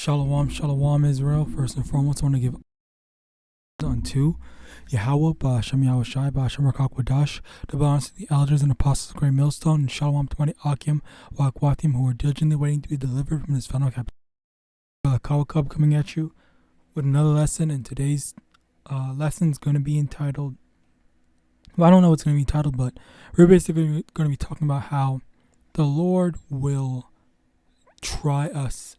Shalom, shalom, Israel. First and foremost, I want to give unto YAHAWAH, SHAMAIWAN, YAHAWASHI, the balance of the elders and apostles of Great Millstone, and shalom to AHPARYAM, who are diligently waiting to be delivered from this final captivity. YAHAWAH coming at you with another lesson, and today's lesson is going to be entitled, well, I don't know what's going to be titled, but we're basically going to be talking about how the Lord will try us.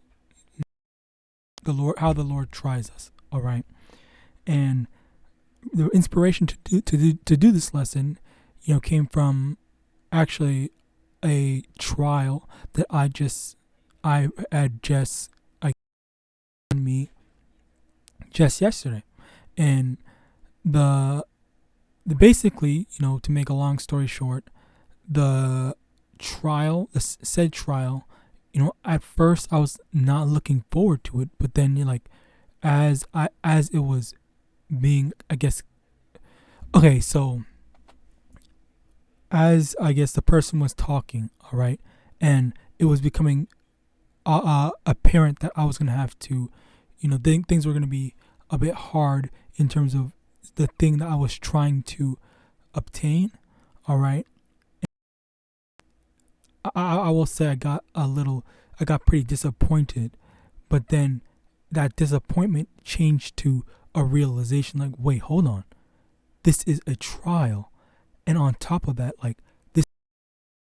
How the Lord tries us, all right? And the inspiration to do this lesson, came from actually a trial that I had on me just yesterday, and the basically, to make a long story short, the said trial. At first I was not looking forward to it, but then as it was being, so as the person was talking, all right, and it was becoming apparent that I was gonna have to, things were gonna be a bit hard in terms of the thing that I was trying to obtain, all right. I will say I got pretty disappointed, but then that disappointment changed to a realization wait, hold on. This is a trial. And on top of that, this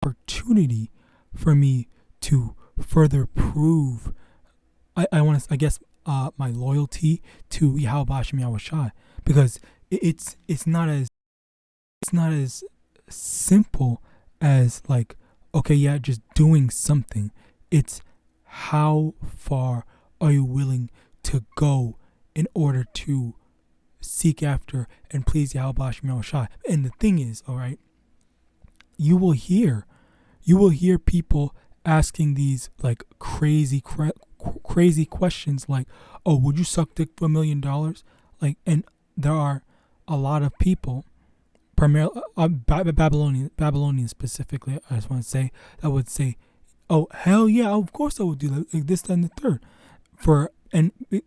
opportunity for me to further prove, my loyalty to YAHAWASHI, because it's not as simple as just doing something. It's how far are you willing to go in order to seek after and please YAHAWASHI. And the thing is, all right, you will hear people asking these crazy questions oh, would you suck dick for $1 million? And there are a lot of people, primarily Babylonians specifically, I just want to say, that would say, oh, hell yeah, of course I would do that, this, that, and the third.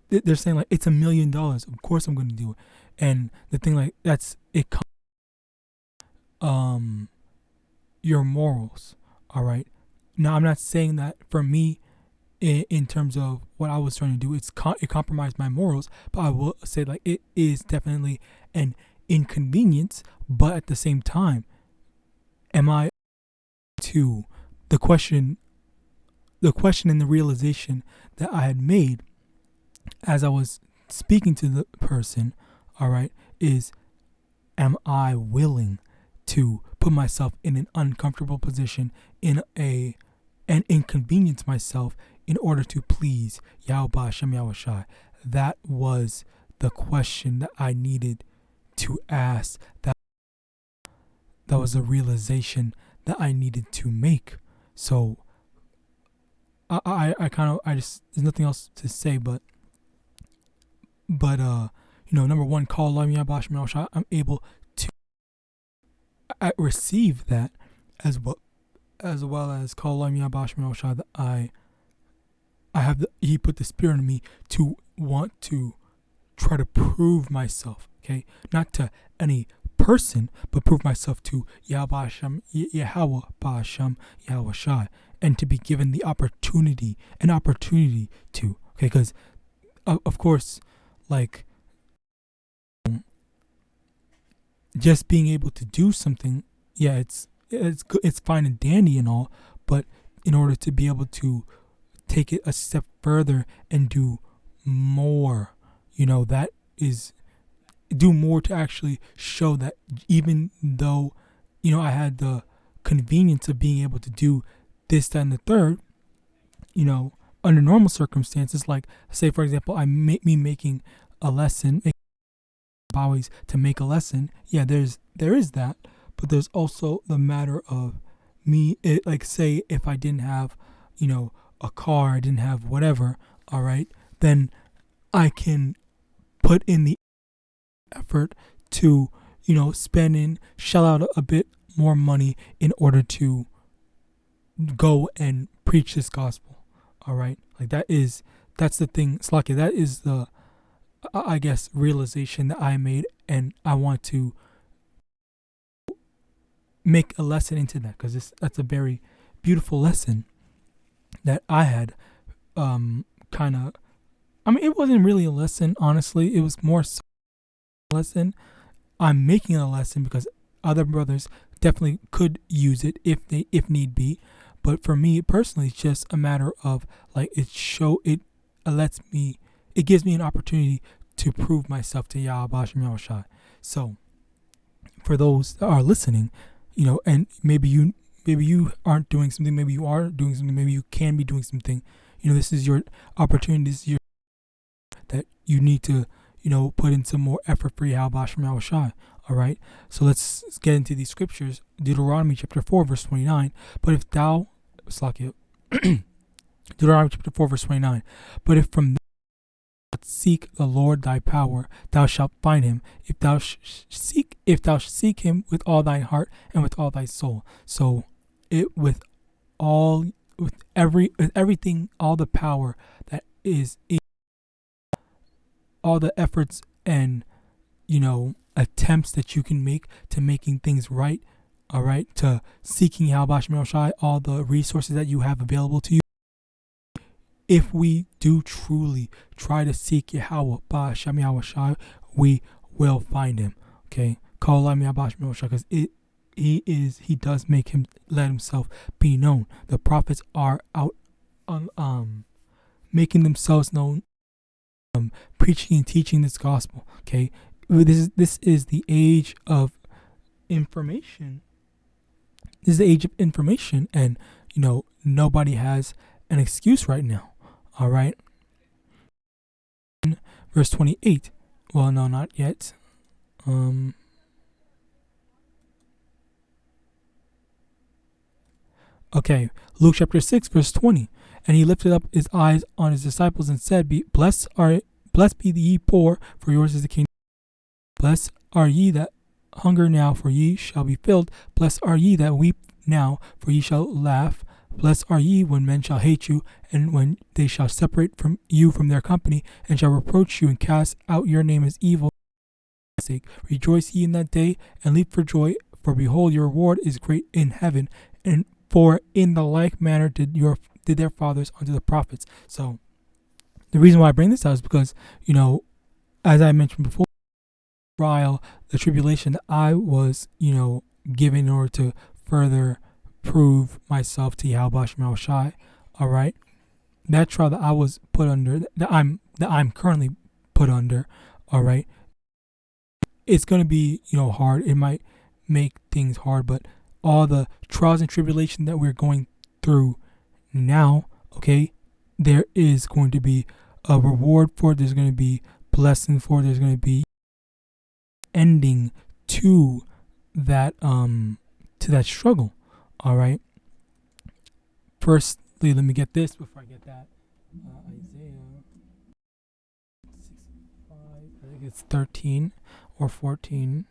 They're saying it's $1 million, of course I'm going to do it. And the thing that's it. Your morals, all right. Now I'm not saying that for me, in terms of what I was trying to do, it compromised my morals, but I will say it is definitely an inconvenience. But at the same time, am I to the question and the realization that I had made as I was speaking to the person, all right, is, am I willing to put myself in an uncomfortable position, and inconvenience myself in order to please YAHAWASHI? That was the question that I needed to ask. That was a realization that I needed to make. So I there's nothing else to say, but number one, call YAHAWASHI, I'm able to receive that, as well as call YAHAWASHI, that I have he put the spirit in me to want to try to prove myself, okay, not to any person, but prove myself to YAHAWASHI, and to be given the opportunity to, okay, because of course, just being able to do something, yeah, it's fine and dandy and all, but in order to be able to take it a step further and do more, that is, do more to actually show that even though, I had the convenience of being able to do this, that, and the third, under normal circumstances, say for example, making a lesson, always to make a lesson, yeah, there is that, but there's also the matter of me, say if I didn't have, a car, I didn't have whatever, all right, then I can put in the effort to, shell out a bit more money in order to go and preach this gospel. All right. That is that's the thing, Slaki. That is the, I guess, realization that I made, and I want to make a lesson into that, because that's a very beautiful lesson that I had. Kind of, I mean, it wasn't really a lesson, honestly. It was more so a lesson. I'm making a lesson because other brothers definitely could use it if need be. But for me personally, it's just a matter of like it gives me an opportunity to prove myself to YAHAWASHI. So for those that are listening, and maybe you aren't doing something, maybe you are doing something, maybe you can be doing something. This is your opportunity. This is your that you need to, put in some more effort for YAHAWASHI. All right. So let's get into these scriptures. Deuteronomy chapter 4, verse 29. But if thou, Deuteronomy chapter 4, verse 29. But if from seek the Lord thy power, thou shalt find him, if thou seek him with all thy heart and with all thy soul. So with everything, all the power that is in, all the efforts and attempts that you can make to making things right, all right, to seeking YAHAWASHI, all the resources that you have available to you. If we do truly try to seek Yahawah, we will find him. Okay, call him Yahawah, because he does let himself be known. The prophets are out on making themselves known, preaching and teaching this gospel. Okay, this is the age of information. This is the age of information, and nobody has an excuse right now. All right. Verse 28. Well, no, not yet. Okay, Luke chapter 6, verse 20. And he lifted up his eyes on his disciples and said, Blessed be ye poor, for yours is the kingdom. Blessed are ye that hunger now, for ye shall be filled. Blessed are ye that weep now, for ye shall laugh. Blessed are ye when men shall hate you, and when they shall separate from you from their company, and shall reproach you, and cast out your name as evil. For my sake, rejoice ye in that day, and leap for joy, for behold, your reward is great in heaven. And for in the like manner did their fathers unto the prophets. So the reason why I bring this out is because, as I mentioned before, the tribulation that I was, given in order to further prove myself to YAHAWASHI. All right, that trial that I was put under, that I'm currently put under. All right, it's gonna be hard. It might make things hard, but all the trials and tribulation that we're going through now, okay, there is going to be a reward for it. There's going to be blessing for it. There's going to be ending to that struggle. All right. Firstly, let me get this before I get that. Isaiah 65, I think it's 13 or 14.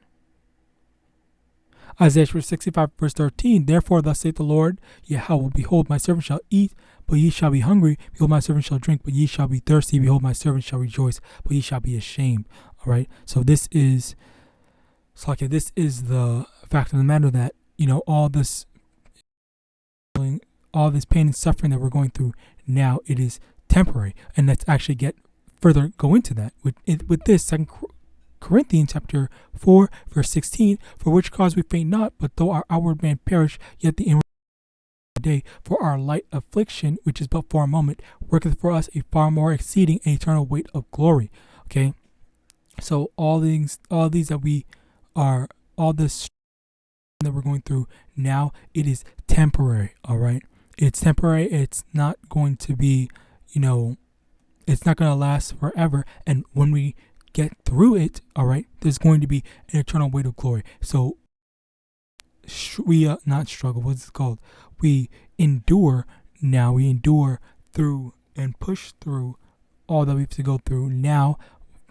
Isaiah 65, verse 13. Therefore, thus saith the Lord Yahawah, behold, my servant shall eat, but ye shall be hungry. Behold, my servant shall drink, but ye shall be thirsty. Behold, my servant shall rejoice, but ye shall be ashamed. All right. So this is the fact of the matter that all this pain and suffering that we're going through now, it is temporary. And let's actually go into that with this 2 Corinthians chapter 4, verse 16. For which cause we faint not, but though our outward man perish, yet the inward day, for our light affliction, which is but for a moment, worketh for us a far more exceeding and eternal weight of glory. Okay, so all this that we're going through now, it is temporary. All right, it's temporary. It's not going to be, it's not going to last forever. And when we get through it, all right, there's going to be an eternal weight of glory. So we not struggle, what's it called, we endure now. We endure through and push through all that we have to go through now,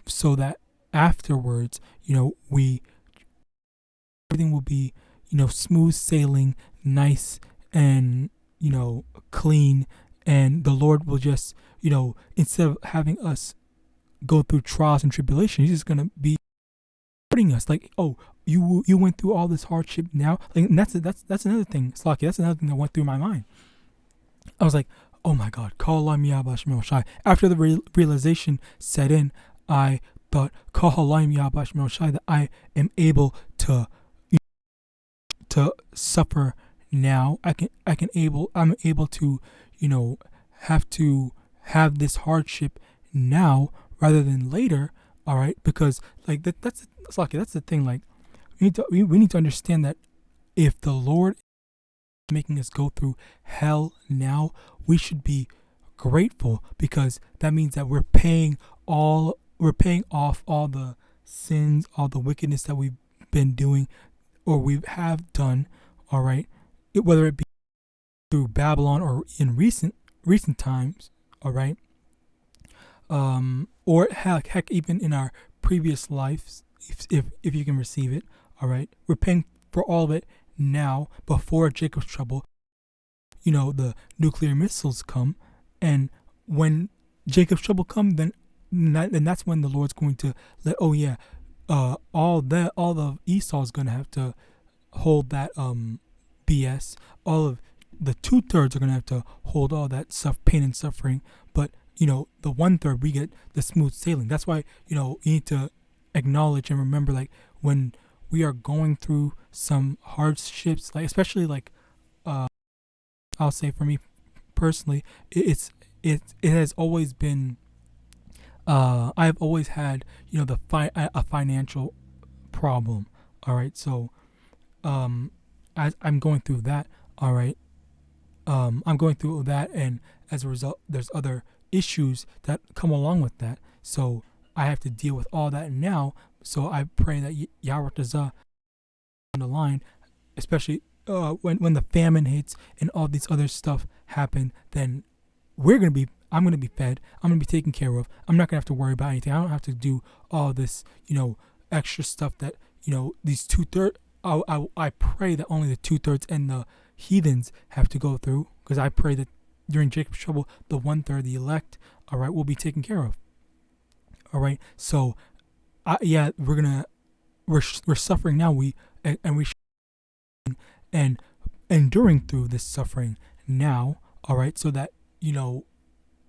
so that afterwards, everything will be, smooth sailing, nice and, clean and the Lord will just, instead of having us go through trials and tribulation, He's just gonna be hurting us. Like, oh, you went through all this hardship now. Like, and that's another thing, Slocky. That's another thing that went through my mind. I was like, oh my God, after the realization set in, I thought, that I am able to suffer now. I'm able to, have this hardship now rather than later. All right, because like that's the thing. Like, we need to understand that if the Lord is making us go through hell now, we should be grateful, because that means that we're paying off all the sins, all the wickedness that we've been doing or we have done. All right, whether it be through Babylon or in recent times. All right, or heck, even in our previous lives, if you can receive it. All right, we're paying for all of it now. Before Jacob's trouble, the nuclear missiles come, and when Jacob's trouble come, then that's when the Lord's going to let, all of Esau's going to have to hold that BS. All of the 2/3 are going to have to hold all that pain and suffering. But the 1/3, we get the smooth sailing. That's why you need to acknowledge and remember, like, when we are going through some hardships, like especially like I'll say for me personally, it has always been I've always had a financial problem. All right, so as I'm going through that, all right, I'm going through that, and as a result, there's other issues that come along with that. So I have to deal with all that now. So I pray that Yahawadah on the line, especially when the famine hits and all these other stuff happen, then I'm gonna be fed. I'm gonna be taken care of. I'm not gonna have to worry about anything. I don't have to do all this, extra stuff that these 2/3. I pray that only the 2/3 and the heathens have to go through, because I pray that during Jacob's trouble, the 1/3, the elect, all right, will be taken care of. All right, so we're suffering now. We enduring through this suffering now. All right, so that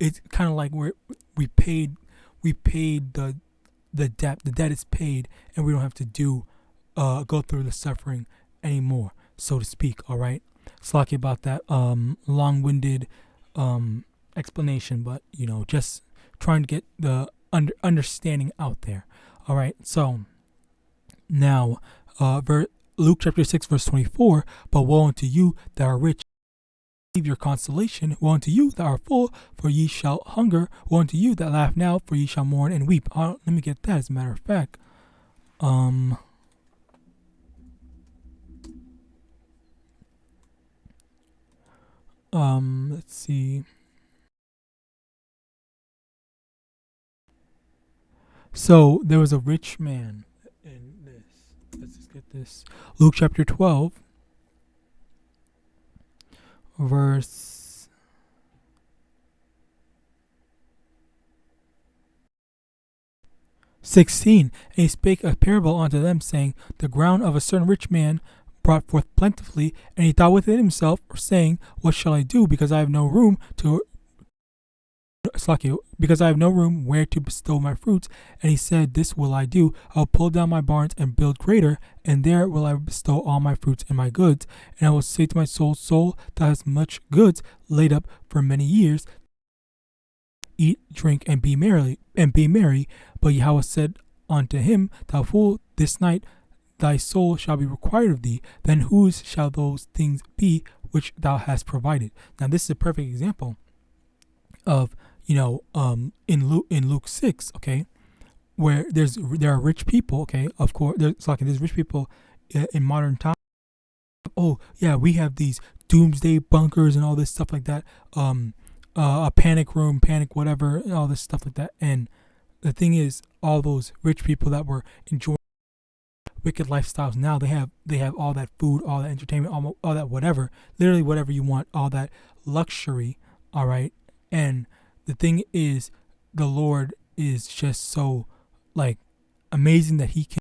it's kind of like we paid the debt. The debt is paid, and we don't have to go through the suffering anymore, so to speak. All right, Slocky about that long-winded explanation, but just trying to get the understanding out there. All right, so now Luke chapter 6 verse 24. But woe unto you that are rich, receive your consolation. Woe unto you that are full, for ye shall hunger. Woe unto you that laugh now, for ye shall mourn and weep. Let me get that, as a matter of fact. Let's see. So there was a rich man in this. Let's just get this. Luke chapter 12, verse 16. And he spake a parable unto them, saying, the ground of a certain rich man brought forth plentifully, and he thought within himself, saying, what shall I do, because I have no room where to bestow my fruits? And he said, this will I do. I'll pull down my barns and build greater, and there will I bestow all my fruits and my goods. And I will say to my soul, soul, thou hast much goods laid up for many years. Eat, drink, and be merry. But Yahweh said unto him, thou fool, this night thy soul shall be required of thee. Then whose shall those things be which thou hast provided? Now this is a perfect example of in Luke 6, okay, where there are rich people, okay, of course there's rich people in modern times. Oh yeah, we have these doomsday bunkers and all this stuff like that, a panic room, panic whatever, and all this stuff like that. And the thing is, all those rich people that were enjoying wicked lifestyles now, they have all that food, all that entertainment, all that whatever, literally whatever you want, all that luxury, All right. And the thing is, the Lord is just so like amazing that he can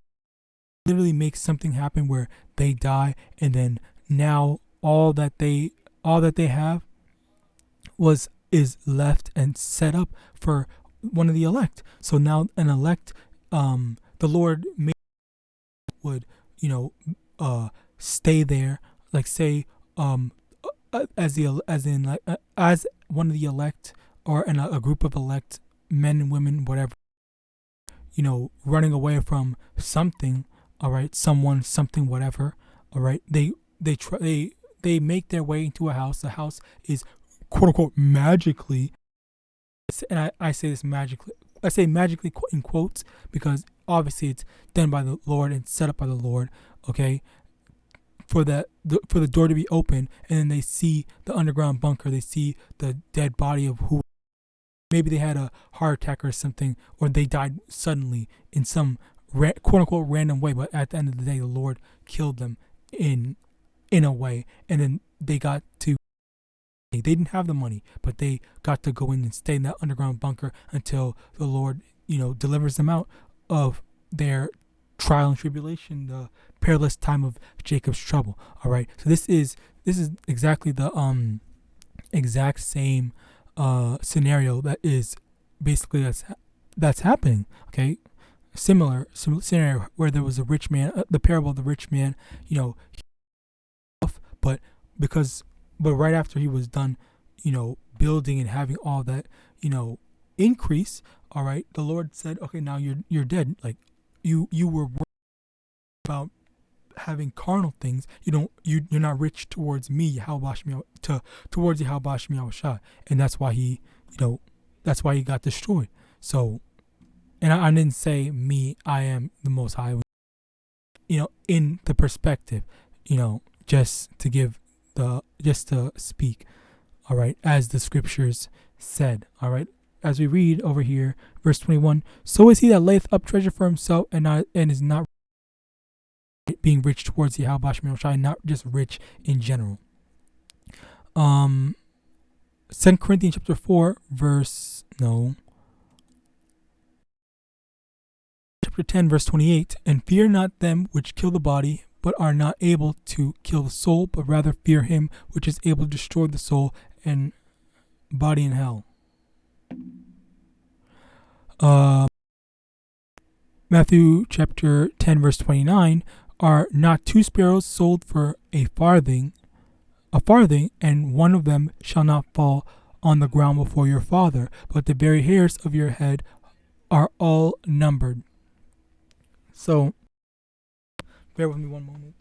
literally make something happen where they die, and then now all that they have is left and set up for one of the elect. So now an elect, the Lord would, stay there, like say, as one of the elect, or in a group of elect men and women, whatever, running away from something. All right, someone, something, whatever. All right, they make their way into a house. The house is quote unquote magically, and I say this magically. I say magically in quotes because obviously it's done by the Lord and set up by the Lord. Okay, for the door to be open, and then they see the underground bunker. They see the dead body of who. Maybe they had a heart attack or something, or they died suddenly in some quote unquote random way. But at the end of the day, the Lord killed them in a way, and then they got to. They didn't have the money, but they got to go in and stay in that underground bunker until the Lord, delivers them out of their trial and tribulation, the perilous time of Jacob's trouble. All right, so this is exactly the exact same scenario that is basically that's happening. Okay, similar scenario where there was a rich man, the parable of the rich man. But right after he was done, building and having all that, increase. All right, the Lord said, "Okay, now you're dead. Like you were worried about having carnal things. You're not rich towards me, towards YAHAWASHI, and that's why he got destroyed. So, and I didn't say me, I am the Most High. In the perspective, just to speak, all right, as the scriptures said, all right, as we read over here, verse 21. So is he that layeth up treasure for himself and is not being rich towards YAHAWASHI, not just rich in general. 2 Corinthians chapter 4, chapter 10, verse 28. And fear not them which kill the body, but are not able to kill the soul, but rather fear him which is able to destroy the soul and body in hell. Matthew chapter 10, verse 29. Are not 2 sparrows sold for a farthing, and one of them shall not fall on the ground before your Father, but the very hairs of your head are all numbered. So, bear with me one moment.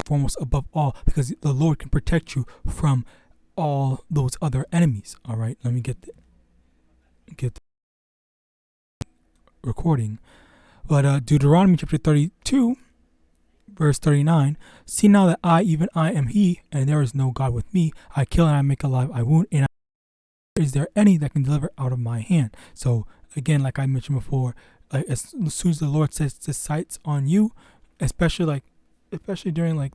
Foremost above all, because the Lord can protect you from all those other enemies. All right, let me get the recording. But Deuteronomy chapter 32, verse 39. See now that I, even I, am He, and there is no God with me. I kill and I make alive. I wound and is there any that can deliver out of my hand? So again, like I mentioned before, like as soon as the Lord sets the sights on you, especially during like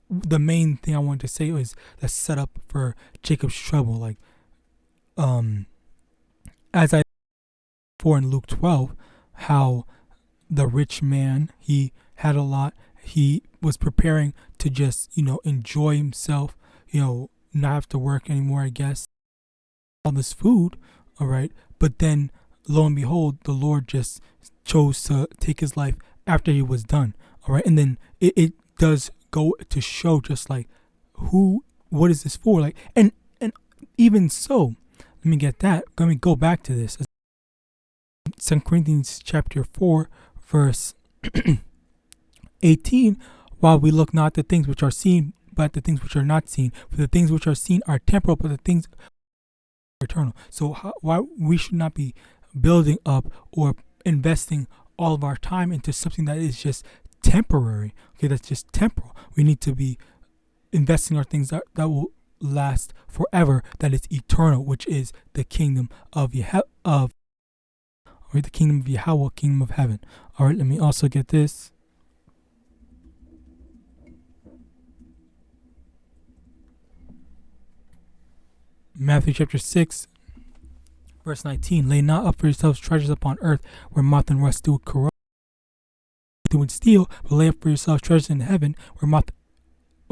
the main thing I wanted to say was the setup for Jacob's trouble. Like as I for in Luke 12, how the rich man, he had a lot, he was preparing to just enjoy himself, not have to work anymore, I guess, all this food. All right, but then lo and behold, the Lord just chose to take his life after he was done. All right, and then it does go to show just like what is this for? Like, and even so, let me get that. Let me go back to this. 2 Corinthians chapter 4, verse 18. While we look not at the things which are seen, but at the things which are not seen. For the things which are seen are temporal, but the things are eternal. So why we should not be building up or investing all of our time into something that is just temporary. Okay, that's just temporal. We need to be investing our things that will last forever, that is eternal, which is the kingdom of the kingdom of Yahawah, kingdom of heaven. All right, let me also get this. Matthew chapter 6, verse 19. Lay not up for yourselves treasures upon earth, where moth and rust do corrupt, do and steal, but lay up for yourselves treasures in heaven, where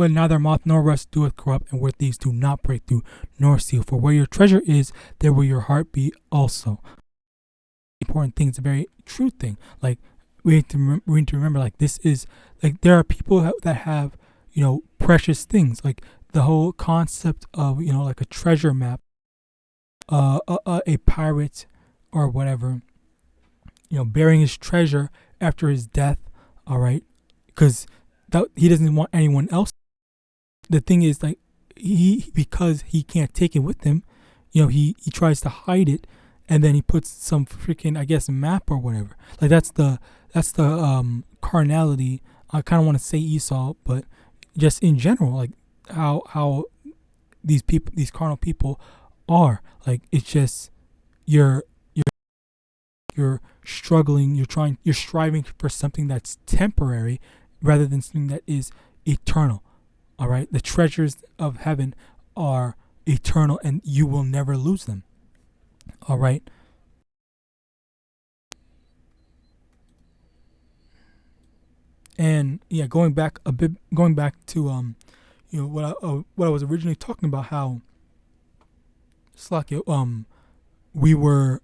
neither moth nor rust doeth corrupt, and where thieves do not break through nor steal. For where your treasure is, there will your heart be also. Important thing. It's a very true thing. Like we need to remember. Like this is like there are people that have precious things. Like the whole concept of like a treasure map, a pirate or whatever, burying his treasure after his death. All right, because he doesn't want anyone else. The thing is, like because he can't take it with him, he tries to hide it, and then he puts some freaking, I guess, map or whatever. Like that's the carnality. I kind of want to say Esau, but just in general, like how these carnal people are. Like it's just you're struggling. You're striving for something that's temporary rather than something that is eternal. All right, the treasures of heaven are eternal, and you will never lose them. All right. And yeah, going back to what I was originally talking about, how we want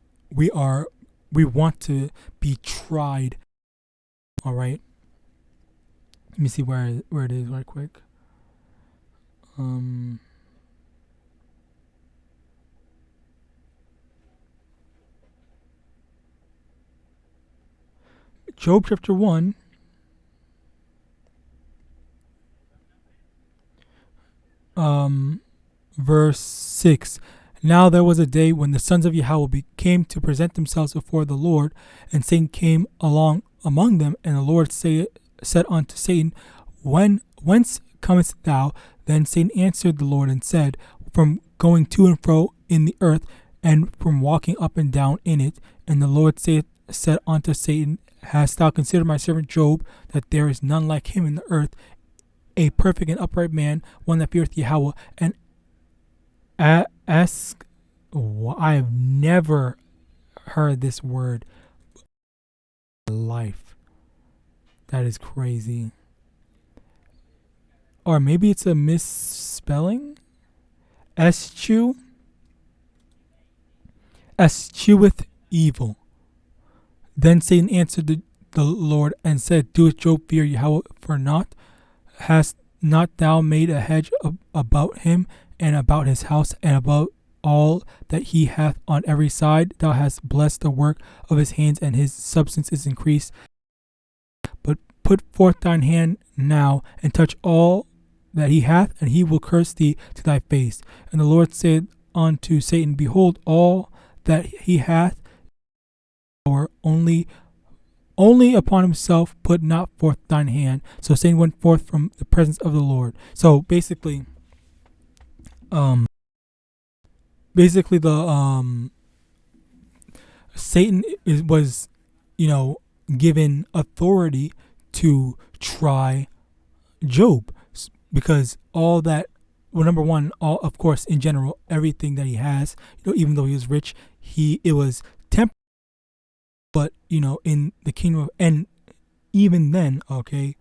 to be tried. All right. Let me see where it is right quick. Job chapter 1, verse 6. Now there was a day when the sons of Yahawah came to present themselves before the Lord, and Satan came along among them, and the Lord said unto Satan, Whence comest thou? Then Satan answered the Lord and said, From going to and fro in the earth, and from walking up and down in it. And the Lord said unto Satan, Hast thou considered my servant Job, that there is none like him in the earth, a perfect and upright man, one that feareth Yahawah, and ask. I have never heard this word in my life. That is crazy. Or maybe it's a misspelling. Escheweth evil. Then Satan answered the Lord and said, Doeth Job fear Yahawah for naught? Hast not thou made a hedge about him, and about his house, and about all that he hath on every side? Thou hast blessed the work of his hands, and his substance is increased. But put forth thine hand now, and touch all that he hath, and he will curse thee to thy face. And the Lord said unto Satan, Behold, all that he hath, or only upon himself put not forth thine hand. So Satan went forth from the presence of the Lord. So basically Satan was given authority to try Job, because all that, well, number one, all, of course, in general, everything that he has, even though he was rich, it was temporary. But in the kingdom of, and even then, okay,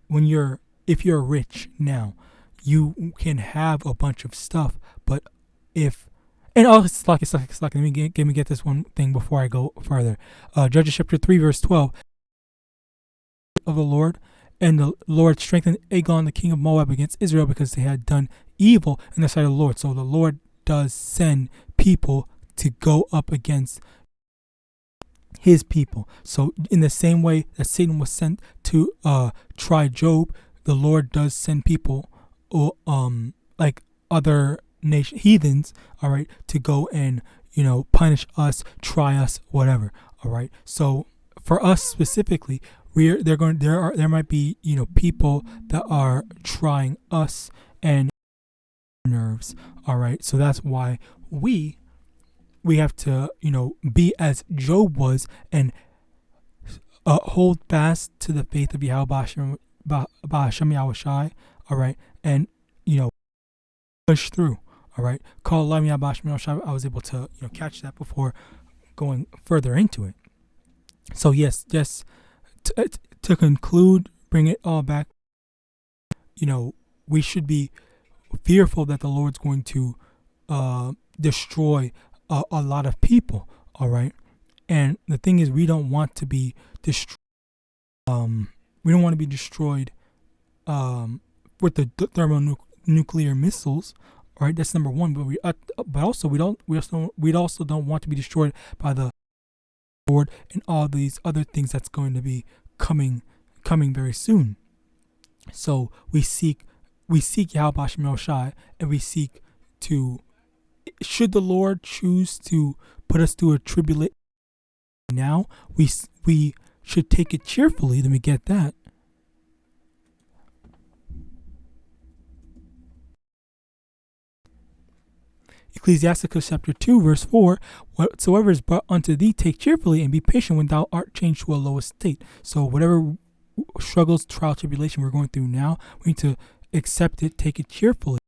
if you're rich now, you can have a bunch of stuff, but let me get this one thing before I go further. Judges chapter 3 verse 12. Of the Lord, and the Lord strengthened Eglon the king of Moab against Israel, because they had done evil in the sight of the Lord. So the Lord does send people to go up against his people. So in the same way that Satan was sent to try Job, the Lord does send people, like other heathens, all right, to go and punish us, try us, whatever. All right. So for us specifically, there might be people that are trying us and nerves. All right. So that's why we have to be as Job was and hold fast to the faith of YAHAWASHI, all right, and push through. All right. Call YAHAWASHI. I was able to catch that before going further into it. So yes, just to conclude, bring it all back. We should be fearful that the Lord's going to destroy a lot of people. All right. And the thing is, we don't want to be destroyed. We don't want to be destroyed with the thermonuclear missiles. All right, that's number one. But also we also don't want to be destroyed by the Lord and all these other things that's going to be coming very soon. So we seek YAHAWASHI, and we seek to. Should the Lord choose to put us through a tribulation now, we should take it cheerfully. Let me get that. Ecclesiasticus chapter 2 verse 4, whatsoever is brought unto thee, take cheerfully, and be patient when thou art changed to a low estate. So whatever struggles, trial, tribulation we're going through now, we need to accept it, take it cheerfully,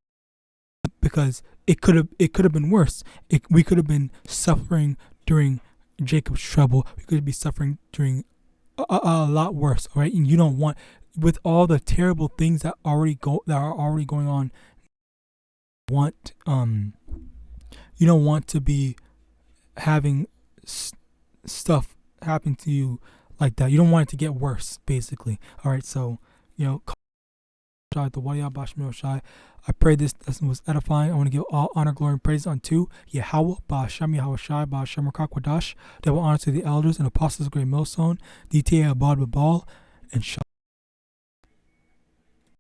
because it could have been worse. We could have been suffering during Jacob's trouble. We could be suffering during a lot worse. All right, and you don't want, with all the terrible things that are already going on. You don't want to be having stuff happen to you like that. You don't want it to get worse, basically. All right, so I pray this lesson was edifying. I want to give all honor, glory, and praise unto Yahawah, Ba'ashem, Yahawashi, Ba'ashem, Rakakwadah. Double honor to the elders and apostles of Great Millstone, DTA Abad Babal, and Shalom.